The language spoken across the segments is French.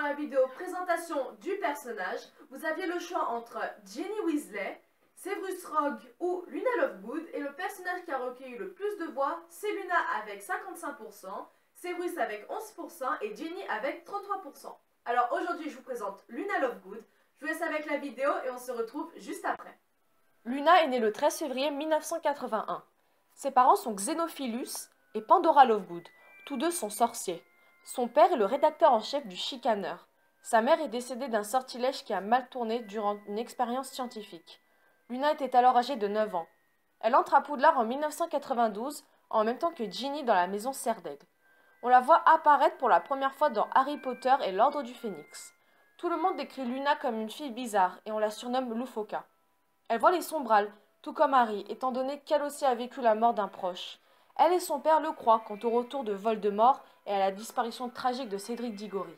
la vidéo présentation du personnage, vous aviez le choix entre Ginny Weasley, Severus Rogue ou Luna Lovegood, et le personnage qui a recueilli le plus de voix, c'est Luna avec 55%, Severus avec 11% et Ginny avec 33%. Alors aujourd'hui je vous présente Luna Lovegood, je vous laisse avec la vidéo et on se retrouve juste après. Luna est née le 13 février 1981. Ses parents sont Xenophilus et Pandora Lovegood. Tous deux sont sorciers. Son père est le rédacteur en chef du Chicaneur. Sa mère est décédée d'un sortilège qui a mal tourné durant une expérience scientifique. Luna était alors âgée de 9 ans. Elle entre à Poudlard en 1992, en même temps que Ginny dans la maison Serdaigle. On la voit apparaître pour la première fois dans Harry Potter et l'Ordre du Phénix. Tout le monde décrit Luna comme une fille bizarre et on la surnomme Loufoka. Elle voit les sombrales, tout comme Harry, étant donné qu'elle aussi a vécu la mort d'un proche. Elle et son père le croient quant au retour de Voldemort et à la disparition tragique de Cédric Diggory.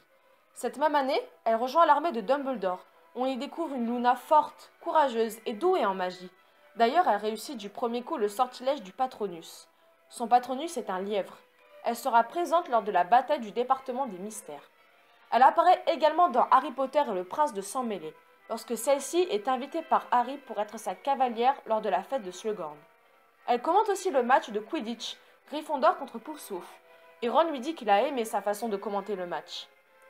Cette même année, elle rejoint l'armée de Dumbledore. On y découvre une Luna forte, courageuse et douée en magie. D'ailleurs, elle réussit du premier coup le sortilège du Patronus. Son Patronus est un lièvre. Elle sera présente lors de la bataille du département des mystères. Elle apparaît également dans Harry Potter et le prince de Sang-Mêlé, lorsque celle-ci est invitée par Harry pour être sa cavalière lors de la fête de Slughorn. Elle commente aussi le match de Quidditch, Gryffondor contre Poufsouffle, et Ron lui dit qu'il a aimé sa façon de commenter le match.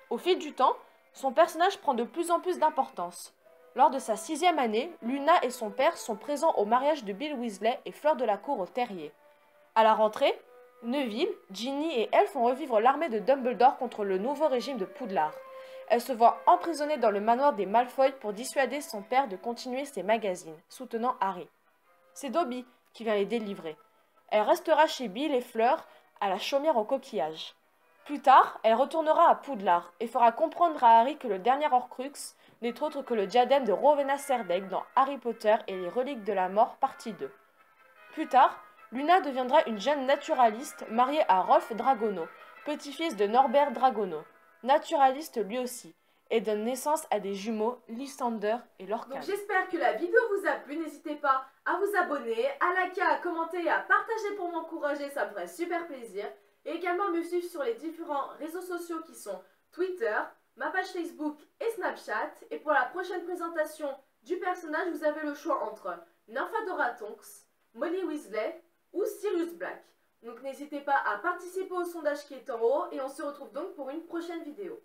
Au fil du temps, son personnage prend de plus en plus d'importance. Lors de sa 6e année, Luna et son père sont présents au mariage de Bill Weasley et Fleur de la Cour au Terrier. À la rentrée, Neville, Ginny et elle font revivre l'armée de Dumbledore contre le nouveau régime de Poudlard. Elle se voit emprisonnée dans le manoir des Malfoy pour dissuader son père de continuer ses magazines, soutenant Harry. C'est Dobby qui vient les délivrer. Elle restera chez Bill et Fleur à la chaumière au coquillage. Plus tard, elle retournera à Poudlard et fera comprendre à Harry que le dernier Horcrux n'est autre que le diadème de Rowena Serdaigle dans Harry Potter et les reliques de la mort partie 2. Plus tard, Luna deviendra une jeune naturaliste mariée à Rolf Dragono, petit-fils de Norbert Dragono, naturaliste lui aussi, et donne naissance à des jumeaux, Lysander et Lorcan. Donc j'espère que la vidéo vous a plu, n'hésitez pas à vous abonner, à liker, à commenter et à partager pour m'encourager, ça me ferait super plaisir. Et également me suivre sur les différents réseaux sociaux qui sont Twitter, ma page Facebook et Snapchat. Et pour la prochaine présentation du personnage, vous avez le choix entre Nymphadora Tonks, Molly Weasley ou Sirius Black. Donc n'hésitez pas à participer au sondage qui est en haut et on se retrouve donc pour une prochaine vidéo.